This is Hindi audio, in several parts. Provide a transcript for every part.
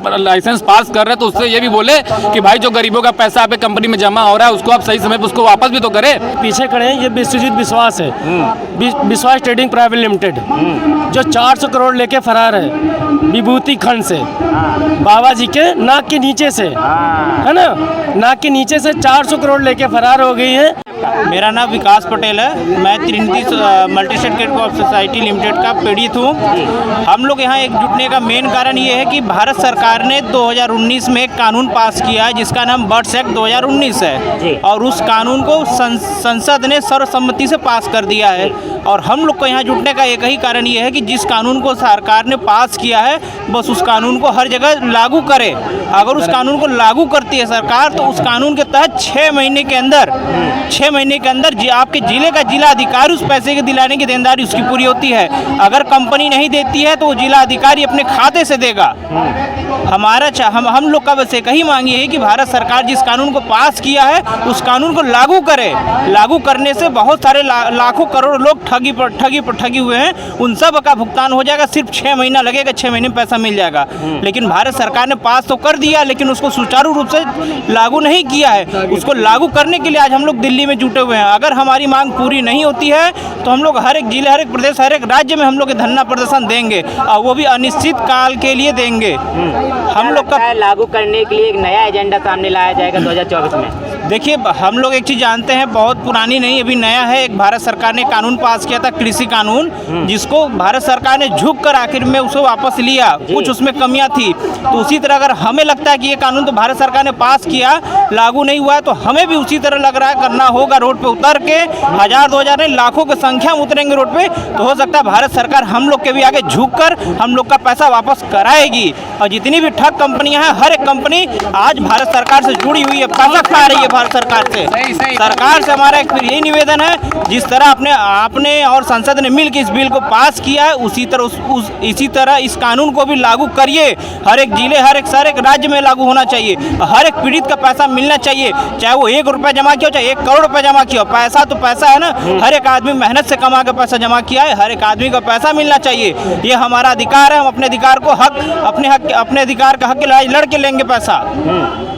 लाइसेंस पास कर रहे हैं तो उससे ये भी बोले कि भाई जो गरीबों का पैसा आपके कंपनी में जमा हो रहा है उसको आप सही समय पर उसको वापस भी तो करें। पीछे खड़े हैं ये विश्वजीत विश्वास है, विश्वास ट्रेडिंग प्राइवेट लिमिटेड, जो 400 करोड़ लेके फरार है विभूति खंड से, बाबा जी के नाक के नीचे से, है ना, नाक के नीचे से 400 करोड़ लेके फरार हो गई है। मेरा नाम विकास पटेल है, मैं Trinity multistate credit cooperative society limited का पीड़ित हूँ। हम लोग यहाँ एक जुटने का मेन कारण ये है कि भारत सरकार ने 2019 में एक कानून पास किया है जिसका नाम बर्ड्स एक्ट 2019 है, और उस कानून को संसद ने सर्वसम्मति से पास कर दिया है। और हम लोग को यहाँ जुटने का एक ही कारण ये है कि जिस कानून को सरकार ने पास किया है बस उस कानून को हर जगह लागू करे। अगर उस कानून को लागू करती है सरकार तो उस कानून के तहत 6 महीने के अंदर आपके जिले का जिला अधिकारी उस पैसे के दिलाने की देनदारी उसकी पूरी होती है। अगर कंपनी नहीं देती है तो वो जिला अधिकारी अपने खाते से देगा। हम लोग का बस एक ही मांग ये है कि भारत सरकार जिस कानून को पास किया है उस कानून को लागू करे। लागू करने से बहुत सारे लाखों करोड़ लोग ठगी हुए हैं, उन सब का भुगतान हो जाएगा। सिर्फ 6 महीना लगेगा, 6 महीने में पैसा मिल जाएगा। लेकिन भारत सरकार ने पास तो कर दिया लेकिन उसको सुचारू रूप से लागू नहीं किया है। उसको लागू करने के लिए आज हम लोग दिल्ली में जुटे हुए हैं। अगर हमारी मांग पूरी नहीं होती है तो हम लोग हर एक जिले, हर एक प्रदेश, हर एक राज्य में हम लोग धरना प्रदर्शन देंगे, और वो भी अनिश्चित काल के लिए देंगे। हम लोग का लागू करने के लिए एक नया एजेंडा सामने लाया जाएगा 2024 में। देखिए, हम लोग एक चीज़ जानते हैं, बहुत पुरानी नहीं, अभी नया है। एक भारत सरकार ने कानून पास किया था, कृषि कानून, जिसको भारत सरकार ने झुक कर आखिर में उसे वापस लिया। कुछ उसमें कमियां थी। तो उसी तरह अगर हमें लगता है कि ये कानून तो भारत सरकार ने पास किया, लागू नहीं हुआ है, तो हमें भी उसी तरह लग रहा है करना होगा। रोड पे उतर के 1000-2000 नहीं, लाखों की संख्या में उतरेंगे रोड पे, तो हो सकता है भारत सरकार हम लोग के भी आगे झुक कर हम लोग का पैसा वापस कराएगी। और जितनी भी ठग कंपनियां हैं, हर एक कंपनी आज भारत सरकार से जुड़ी हुई है, पैसा खा रही है भारत सरकार से। सरकार से हमारा एक फिर यही निवेदन है, जिस तरह आपने और संसद ने मिलकर इस बिल को पास किया है इसी तरह इस कानून को भी लागू करिए। हर एक जिले, हर एक राज्य में लागू होना चाहिए। हर एक पीड़ित का पैसा मिलना चाहिए, चाहे वो 1 रुपया जमा किया हो, चाहे 1 करोड़ रुपया जमा किया हो। पैसा तो पैसा है ना, हर एक आदमी मेहनत से कमा के पैसा जमा किया है, हर एक आदमी का पैसा मिलना चाहिए। ये हमारा अधिकार है, हम अपने अधिकार को अपने अधिकार का हक लड़ के लेंगे पैसा।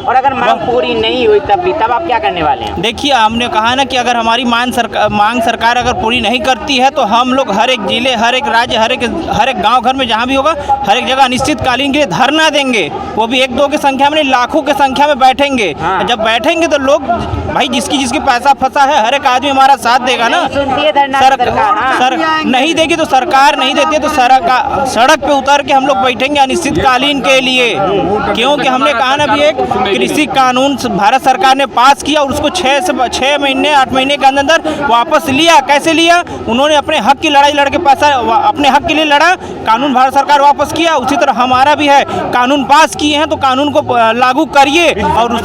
और अगर मांग पूरी नहीं हुई तब आप क्या करने वाले हैं? देखिए, हमने कहा ना कि अगर हमारी मांग सरकार अगर पूरी नहीं करती है तो हम लोग हर एक जिले, हर एक राज्य, हर एक गांव घर में जहां भी होगा, हर एक जगह अनिश्चितकालीन के लिए धरना देंगे। वो भी 1-2 की संख्या में नहीं, लाखों की संख्या में बैठेंगे। जब बैठेंगे तो लोग, भाई जिसकी पैसा फंसा है, हर एक आदमी हमारा साथ देगा ना। सर नहीं देगी तो सरकार नहीं देती है तो सड़क पे उतर के हम लोग बैठेंगे अनिश्चितकालीन के लिए। क्योंकि हमने कहा ना, अभी एक कृषि कानून भारत सरकार ने पास किया और उसको 6 महीने 8 महीने के अंदर वापस लिया। कैसे लिया? उन्होंने अपने हक की लड़ाई लड़ के पैसा अपने हक के लिए लड़ा, कानून भारत सरकार वापस किया। उसी तरह हमारा भी है, कानून पास किए हैं तो कानून को लागू करिए। और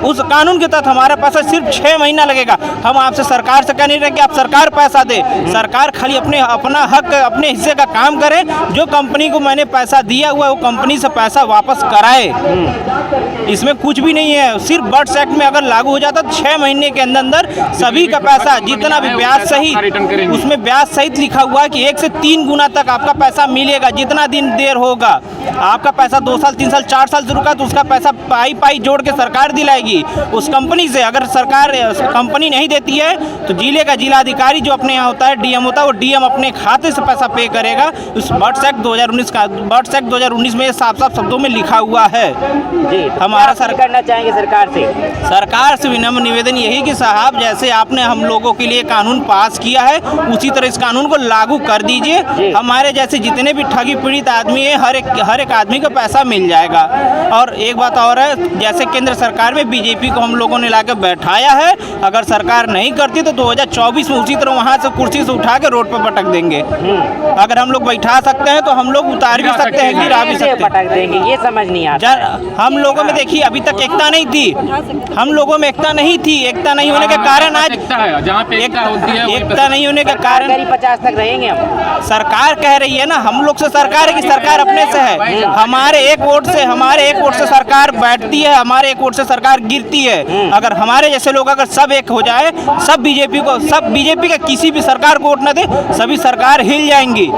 उस कानून के तहत हमारा पैसा सिर्फ 6 महीना लगेगा। हम आपसे सरकार से कह नहीं रहे कि आप सरकार पैसा दे, सरकार खाली अपना हक, अपने हिस्से का काम करे। जो कंपनी को मैंने पैसा दिया हुआ है वो कंपनी से पैसा वापस कराए। इसमें कुछ भी नहीं है। सिर्फ बर्ड्स एक्ट में अगर लागू हो जाता तो 6 महीने के अंदर सभी का पैसा, जितना भी ब्याज सहित, उसमें ब्याज सहित लिखा हुआ है कि 1 से 3 गुना तक आपका पैसा मिलेगा। जितना दिन देर होगा, आपका पैसा 2 साल 3 साल 4 साल से रुका तो उसका पैसा पाई जोड़ के सरकार दिलाएगी उस कंपनी से। अगर कंपनी नहीं देती है तो जिले का जिला अधिकारी जो अपने यहाँ होता है, डीएम होता है, वो डीएम अपने खाते से पैसा पे करेगा। उस बर्ड्स एक्ट 2019 में साफ शब्दों में लिखा हुआ है। हमारा करना चाहेंगे सरकार से विनम्र निवेदन यही कि साहब, जैसे आपने हम लोगों के लिए कानून पास किया है उसी तरह इस कानून को लागू कर दीजिए। हमारे जैसे जितने भी ठगी पीड़ित आदमी है, हर एक आदमी को पैसा मिल जाएगा। और एक बात और है, जैसे केंद्र सरकार में बीजेपी को हम लोगों ने लाकर बैठाया है, अगर सरकार नहीं करती तो 2024 में उसी तरह वहाँ से कुर्सी से उठा के रोड पर पटक देंगे। अगर हम लोग बैठा सकते हैं तो हम लोग उतार भी सकते हैं, गिरा भी सकते हैं। पटक देंगे, ये समझ नहीं आता। हम लोगों में देखिए, अभी तक एकता नहीं थी। हम लोगों में एकता नहीं थी। एकता नहीं होने के कारण आज एकता है, जहाँ पे एकता होती है वहीं पे एकता नहीं होने के सरकार कारण करीब 50 तक रहेंगे हम। सरकार कह रही है ना, हम लोग से सरकार है कि सरकार अपने से है। हमारे एक वोट से सरकार बैठती है, हमारे एक वोट से सरकार गिरती है। अगर हमारे जैसे लोग अगर सब एक हो जाए, सब बीजेपी का किसी भी सरकार को वोट न दे, सभी सरकार हिल जाएंगी,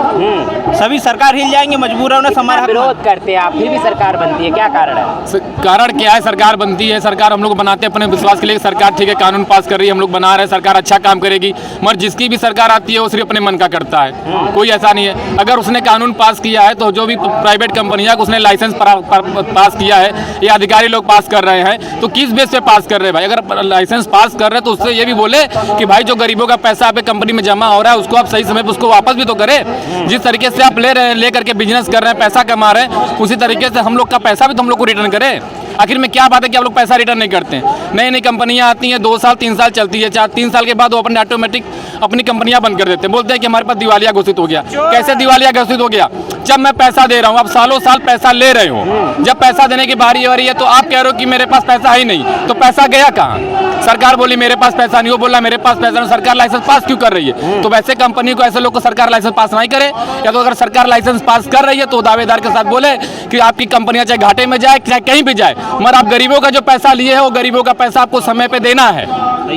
सभी सरकार हिल जाएंगी। मजबूरन हमारा विरोध करते हैं आप, फिर भी सरकार बनती है, क्या कारण है? कारण क्या है? सरकार बनती है, सरकार हम लोग बनाते हैं अपने विश्वास के लिए। सरकार ठीक है, कानून पास कर रही है, हम लोग बना रहे हैं, सरकार अच्छा काम करेगी। मगर जिसकी भी सरकार आती है वो सिर्फ अपने मन का करता है, कोई ऐसा नहीं है। अगर उसने कानून पास किया है तो जो भी प्राइवेट कंपनियां उसने लाइसेंस पास किया है या अधिकारी लोग पास कर रहे हैं तो किस बेस पे पास कर रहे हैं भाई? अगर लाइसेंस पास कर रहे हैं तो उससे ये भी बोले कि भाई जो गरीबों का पैसा आप कंपनी में जमा हो रहा है उसको आप सही समय पर उसको वापस भी तो करें। जिस तरीके से आप ले रहे हैं, ले करके बिजनेस कर रहे हैं, पैसा कमा रहे हैं, उसी तरीके से हम लोग का पैसा भी तो हम लोग को रिटर्न करें। आखिर में क्या बात है कि आप लोग पैसा रिटर्न नहीं करते हैं? नई नई कंपनियां आती हैं, 2 साल 3 साल चलती है, 3 साल के बाद वो अपने ऑटोमेटिक अपनी कंपनियां बंद कर देते हैं। बोलते हैं कि हमारे पास दिवालिया घोषित हो गया। कैसे दिवालिया घोषित हो गया? जब मैं पैसा दे रहा हूँ, आप सालों साल पैसा ले रहे हो, जब पैसा देने की बारी आ रही है तो आप कह रहे हो कि मेरे पास पैसा है ही नहीं, तो पैसा गया कहाँ? सरकार बोली मेरे पास पैसा नहीं, वो बोला मेरे पास पैसा नहीं, सरकार लाइसेंस पास क्यों कर रही है? तो वैसे कंपनी को, ऐसे लोग को सरकार लाइसेंस पास नहीं करे। या तो अगर सरकार लाइसेंस पास कर रही है तो दावेदार के साथ बोले कि आपकी कंपनियां चाहे घाटे में जाए चाहे कहीं भी जाए, मगर आप गरीबों का जो पैसा लिए है वो गरीबों का पैसा आपको समय पे देना है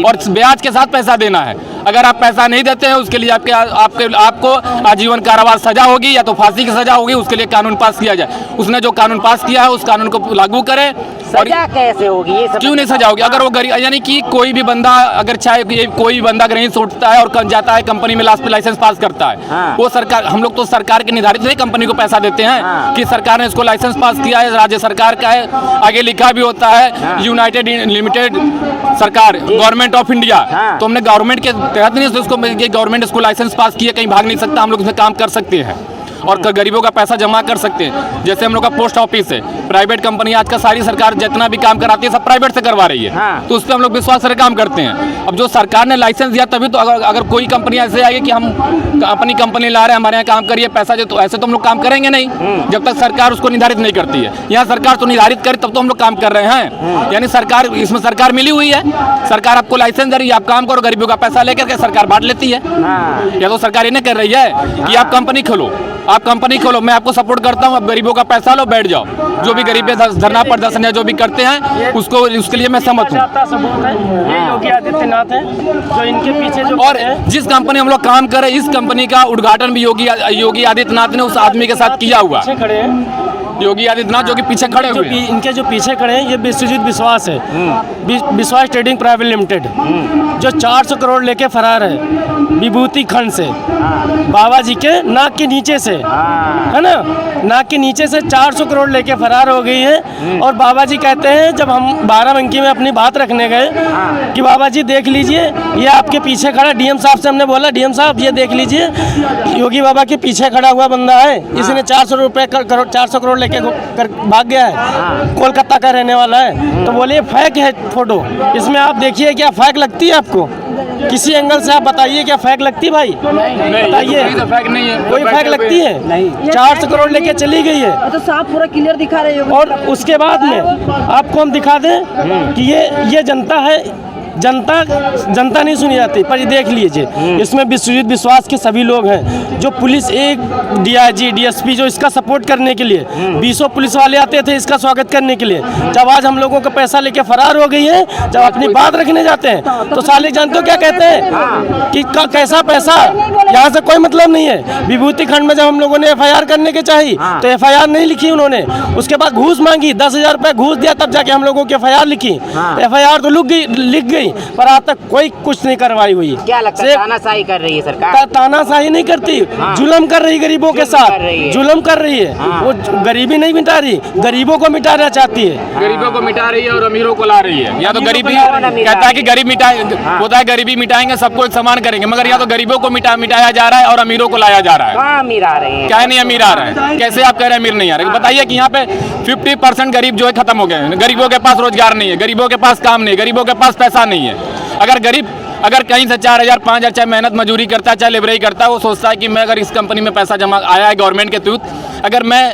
और ब्याज के साथ पैसा देना है। अगर आप पैसा नहीं देते हैं उसके लिए आपको आजीवन कारावास सजा होगी या तो फांसी की सजा होगी। उसके लिए कानून पास किया जाए। उसने जो कानून पास किया है उस कानून को लागू करें। सजा कैसे होगी? ये क्यों नहीं सजा होगी? अगर वो गरीब, यानी कि कोई भी बंदा अगर चाहे कोई भी बंदा ग्रहिणी उठता है और जाता है कंपनी में लाइसेंस पास करता है, हाँ। वो सरकार, हम लोग तो सरकार के निर्धारित से कंपनी को पैसा देते हैं, हाँ। कि सरकार ने इसको लाइसेंस पास किया है, राज्य सरकार का है, आगे लिखा भी होता है हाँ। यूनाइटेड लिमिटेड सरकार, गवर्नमेंट ऑफ इंडिया। हाँ। तो हमने गवर्नमेंट के तहत नहीं उसको, गवर्नमेंट इसको लाइसेंस पास किया, कहीं भाग नहीं सकता, हम लोग इसमें काम कर सकते हैं और गरीबों का पैसा जमा कर सकते हैं। जैसे हम लोग का पोस्ट ऑफिस है, प्राइवेट कंपनी आज का सारी सरकार जितना भी काम कराती है सब प्राइवेट से करवा रही है। हाँ। तो उस पर हम लोग विश्वास से काम करते हैं। अब जो सरकार ने लाइसेंस दिया तभी तो, अगर कोई कंपनी ऐसे आएगी कि हम अपनी कंपनी ला रहे हैं, हमारे यहाँ काम करिए, पैसा दे, तो ऐसे तो हम लोग काम करेंगे नहीं जब तक सरकार उसको निर्धारित नहीं करती है। यहाँ सरकार तो निर्धारित करे तब तो हम लोग काम कर रहे हैं। यानी सरकार, इसमें सरकार मिली हुई है, सरकार आपको लाइसेंस दे रही है, आप काम करो, गरीबों का पैसा लेकर के सरकार बांट लेती है। या तो सरकार इन्हें कर रही है कि आप कंपनी खोलो, आप कंपनी खोलो, मैं आपको सपोर्ट करता हूँ, अब गरीबों का पैसा लो, बैठ जाओ। जो भी गरीब धरना प्रदर्शन या जो भी करते हैं उसको, उसके लिए मैं सहमत हूँ। सबूत है, ये योगी आदित्यनाथ है जो इनके पीछे जो और जिस कंपनी हम लोग काम कर रहे हैं, इस कंपनी का उद्घाटन भी योगी आदित्यनाथ ने उस आदमी के साथ किया हुआ। पीछे खड़े हैं योगी आदित्यनाथ जो कि पीछे खड़े हुए हैं। इनके जो पीछे खड़े हैं ये विश्वजीत विश्वास है, विश्वास ट्रेडिंग प्राइवेट लिमिटेड, जो 400 करोड़ लेके फरार है विभूति खंड से, बाबा जी के नाक के नीचे से, है ना, नाक के नीचे से 400 करोड़ लेके फरार हो गई है। और बाबा जी कहते हैं, जब हम बाराबंकी में अपनी बात रखने गए कि बाबा जी देख लीजिए ये आपके पीछे खड़ा, डीएम साहब से हमने बोला डीएम साहब ये देख लीजिए योगी बाबा के पीछे खड़ा हुआ बंदा है, इसने 400 करोड़ लेके भाग गया है, कोलकाता का रहने वाला है। तो बोले फेक है फोटो, इसमें आप देखिए क्या फेक लगती है आपको? किसी एंगल से आप बताइए क्या फेक लगती है भाई? बताइए, फैक्ट नहीं है, कोई फेक लगती है? नहीं। 400 करोड़ लेके चली गई है। तो साफ पूरा क्लियर दिखा रहे हो। और उसके बाद में आपको हम दिखा दें कि ये जनता है, जनता नहीं सुनी जाती। पर ये देख लीजिए, इसमें विश्वजीत विश्वास के सभी लोग हैं, जो पुलिस, एक डीआईजी डीएसपी जो इसका सपोर्ट करने के लिए, 20 पुलिस वाले आते थे इसका स्वागत करने के लिए। जब आज हम लोगों का पैसा लेके फरार हो गई है, जब अपनी बात रखने जाते हैं तो साले जानते हो क्या कहते हैं कि कैसा पैसा, यहाँ से कोई मतलब नहीं है। विभूति खंड में जब हम लोगों ने एफआईआर करने के चाहिए तो एफआईआर नहीं लिखी उन्होंने, उसके बाद घूस मांगी, 10,000 रुपये घूस दिया, तब जाके हम लोगों की एफआईआर लिखी। एफआईआर तो लिख गई पर आज तक कोई कुछ नहीं कार्रवाई हुई। क्या लगता है तानाशाही कर रही है सरकार? तानाशाही नहीं करती, जुल्म कर रही गरीबों के साथ, जुल्म कर रही है। वो गरीबी नहीं मिटा रही, गरीबों को मिटाना चाहती है। गरीबों को मिटा रही है और अमीरों को ला रही है। या तो गरीबी कहता है कि गरीब होता है, गरीबी मिटाएंगे, सबको एक समान करेंगे, मगर या तो गरीबों को मिटाया जा रहा है और अमीरों को लाया जा रहा है। कहाँ अमीर आ रहे हैं? क्या नहीं अमीर आ रहे हैं? कैसे आप कह रहे हैं अमीर नहीं आ रहे? बताइए कि यहाँ पे 50% गरीब जो है खत्म हो गए हैं। गरीबों के पास रोजगार नहीं है, गरीबों के पास काम नहीं है, गरीबों के पास पैसा नहीं है। अगर कहीं से 4,000 5,000 चाहे मेहनत मजूरी करता है, चाहे लेबराई करता है, वो सोचता है कि मैं अगर इस कंपनी में पैसा जमा आया है गवर्नमेंट के थ्रू अगर मैं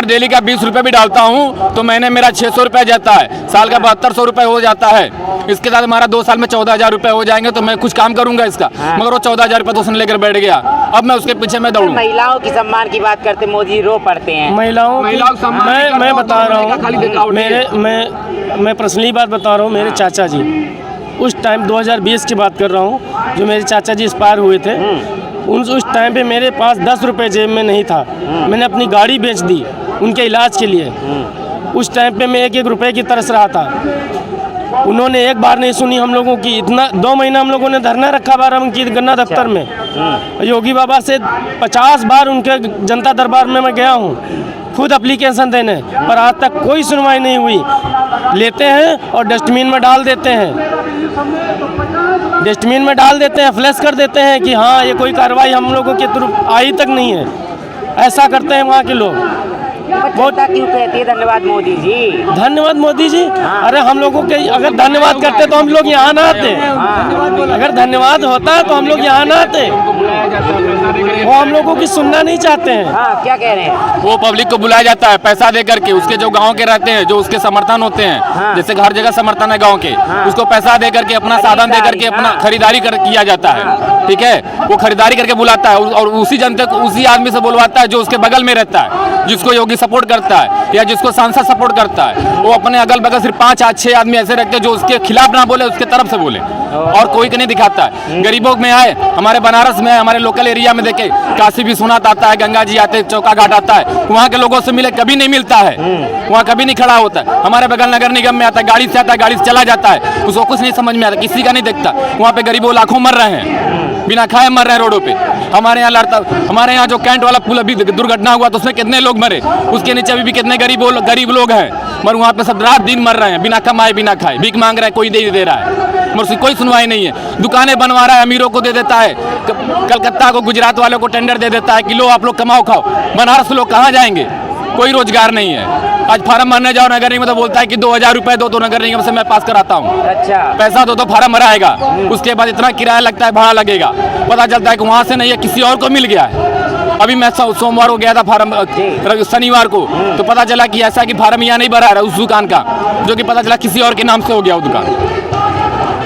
डेली का 20 रुपये भी डालता हूँ तो महीने मेरा 600 रुपये जाता है, साल का 7200 रुपये हो जाता है। इसके साथ हमारा 2 साल में 14,000 रुपये हो जाएंगे, तो मैं कुछ काम करूंगा इसका। मगर वो 14,000 रुपये तो उसने लेकर बैठ गया, अब मैं उसके पीछे मैं दौड़ूं। महिलाओं की सम्मान की बात करते मोदी रो पड़ते हैं। महिलाओं मैं बता रहा हूँ, मैं पर्सनली बात बता रहा हूँ। मेरे चाचा जी उस टाइम 2020 की बात कर रहा हूँ, जो मेरे चाचा जी एक्सपायर हुए थे, उस टाइम पे मेरे पास 10 रुपये जेब में नहीं था। मैंने अपनी गाड़ी बेच दी उनके इलाज के लिए। उस टाइम पे मैं 1-1 रुपये की तरस रहा था। उन्होंने एक बार नहीं सुनी हम लोगों की। इतना 2 महीना हम लोगों ने धरना रखा बाराबंकी गन्ना दफ्तर में। योगी बाबा से 50 बार उनके जनता दरबार में मैं गया हूँ खुद एप्लीकेशन देने, पर आज तक कोई सुनवाई नहीं हुई। लेते हैं और डस्टबिन में डाल देते हैं, डस्टबिन में डाल देते हैं, फ्लैश कर देते हैं कि हाँ ये कोई कार्रवाई हम लोगों के तरफ आई तक नहीं है। ऐसा करते हैं वहाँ के लोग। बहुत क्यों कहती है धन्यवाद मोदी जी? धन्यवाद मोदी जी। अरे हम लोगों के अगर धन्यवाद करते तो हम लोग यहाँ ना आते। अगर धन्यवाद होता तो हम लोग यहाँ ना आते। वो हम लोगों की सुनना नहीं चाहते हैं। हाँ, क्या कह रहे हैं? वो पब्लिक को बुलाया जाता है पैसा दे करके, उसके जो गांव के रहते हैं, जो उसके समर्थन होते हैं, जैसे हर जगह समर्थन है गांव के, उसको पैसा दे करके, अपना साधन दे करके अपना खरीदारी किया जाता है। ठीक है, वो खरीदारी करके बुलाता है और उसी जनता को, उसी आदमी से बुलवाता है जो उसके बगल में रहता है, जिसको योगी सपोर्ट करता है या जिसको सांसद सपोर्ट करता है। वो अपने अगल बगल सिर्फ 5-6 आदमी ऐसे रखते हैं जो उसके खिलाफ ना बोले, उसके तरफ से बोले, और कोई नहीं दिखाता है। गरीबों में आए, हमारे बनारस में, हमारे लोकल एरिया में देखे, काशी विश्वनाथ आता है, गंगा जी आते, चौका घाट आता है, वहाँ के लोगों से मिले, कभी नहीं मिलता है, वहाँ कभी नहीं खड़ा होता है। हमारे बगल नगर निगम में आता है, गाड़ी से आता है, गाड़ी से चला जाता है, उसको कुछ नहीं समझ में आता, किसी का नहीं देखता। वहाँ पे गरीबों लाखों मर रहे हैं, बिना खाए मर रहे हैं रोडों पे। हमारे यहाँ लड़ता, हमारे यहाँ जो कैंट वाला पुल अभी दुर्घटना हुआ तो उसमें कितने लोग मरे, उसके नीचे अभी भी कितने गरीब लोग हैं, मगर वहाँ पे सब रात दिन मर रहे हैं, बिना कमाए बिना खाए, भीख मांग रहे हैं, कोई दे रहा है, मगर उसकी कोई सुनवाई नहीं है। दुकानें बनवा रहा है, अमीरों को दे देता है, कलकत्ता को, गुजरात वालों को टेंडर दे देता है कि लो आप लोग कमाओ खाओ। बनारस के लोग कहाँ जाएंगे? कोई रोजगार नहीं है। आज फार्म भरने जाओ नगर निगम तो बोलता है कि 2,000 रुपये दो तो नगर निगम से मैं पास कराता हूँ। अच्छा, पैसा दो तो फार्म भराएगा, उसके बाद इतना किराया लगता है, भाड़ा लगेगा। पता चलता है कि वहाँ से नहीं है, किसी और को मिल गया है। अभी मैं सोमवार को गया था फार्म, शनिवार को, तो पता चला कि ऐसा कि फार्म यहाँ नहीं भरा रहा उस दुकान का, जो कि पता चला किसी और के नाम से हो गया वो दुकान।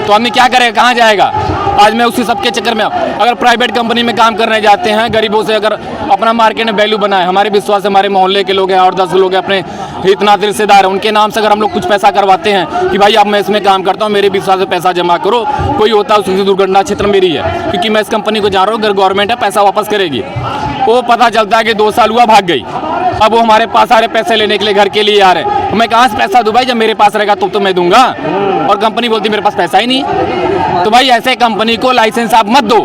तो आदमी क्या करेगा, कहाँ जाएगा? आज मैं उसी सबके चक्कर में, अगर प्राइवेट कंपनी में काम करने जाते हैं, गरीबों से अगर अपना मार्केट में वैल्यू बनाए, हमारे विश्वास, हमारे मोहल्ले के लोग हैं और 10 लोग हैं, अपने हितनात रिश्तेदार हैं, उनके नाम से अगर हम लोग कुछ पैसा करवाते हैं कि भाई अब मैं इसमें काम करता हूँ, मेरे विश्वास से पैसा जमा करो, कोई होता है उसकी दुर्घटना क्षेत्र मेरी है, क्योंकि मैं इस कंपनी को जान रहा हूँ, अगर गवर्नमेंट है पैसा वापस करेगी। वो पता चलता है कि 2 साल हुआ, भाग गई। अब वो हमारे पास सारे पैसे लेने के लिए, घर के लिए आ रहे हैं। मैं कहाँ से पैसा दूँ भाई? जब मेरे पास रहेगा तो मैं दूंगा, और कंपनी बोलती मेरे पास पैसा ही नहीं। तो भाई ऐसे कंपनी को लाइसेंस आप मत दो।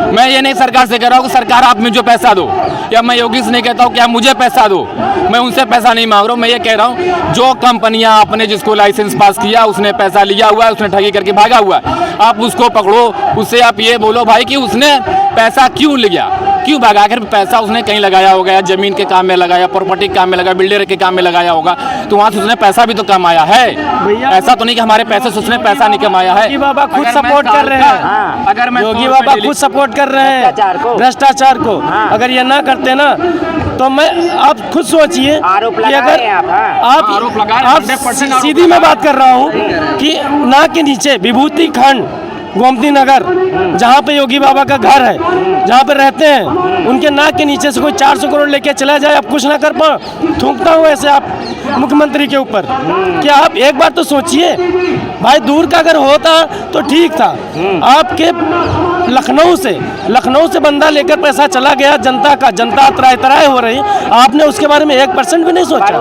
मैं ये नहीं सरकार से कह रहा हूँ कि सरकार आप मुझे पैसा दो, या मैं योगी से नहीं कहता हूँ कि आप मुझे पैसा दो, मैं उनसे पैसा नहीं मांग रहा हूँ। मैं ये कह रहा हूँ जो कंपनियां आपने जिसको लाइसेंस पास किया, उसने पैसा लिया हुआ है, उसने ठगी करके भागा हुआ है, आप उसको पकड़ो, उससे आप ये बोलो भाई कि उसने पैसा क्यों लिया, क्यों भागा कर? पैसा उसने कहीं लगाया होगा, या जमीन के काम में लगाया, प्रॉपर्टी के काम में लगाया, बिल्डर के काम में लगाया होगा, तो वहाँ से उसने पैसा भी तो कमाया है। ऐसा तो नहीं कि हमारे पैसे से उसने पैसा नहीं कमाया है। योगी बाबा खुद सपोर्ट कर रहे हैं, अगर मैं योगी बाबा खुद सपोर्ट कर रहे हैं भ्रष्टाचार को। अगर ये ना करते ना तो मैं, आप खुद सोचिए कि अगर आप सीधी मैं बात कर रहा हूँ कि नाक के नीचे विभूति खंड गोमती नगर, जहाँ पे योगी बाबा का घर है, जहाँ पे रहते हैं, उनके नाक के नीचे से कोई 400 करोड़ लेके चला जाए, आप कुछ ना कर पाओ। थूकता हूँ ऐसे आप मुख्यमंत्री के ऊपर। क्या आप एक बार तो सोचिए भाई, दूर का अगर होता तो ठीक था। आपके लखनऊ से बंदा लेकर पैसा चला गया, जनता त्राय हो रही, आपने उसके बारे में 1% भी नहीं सोचा।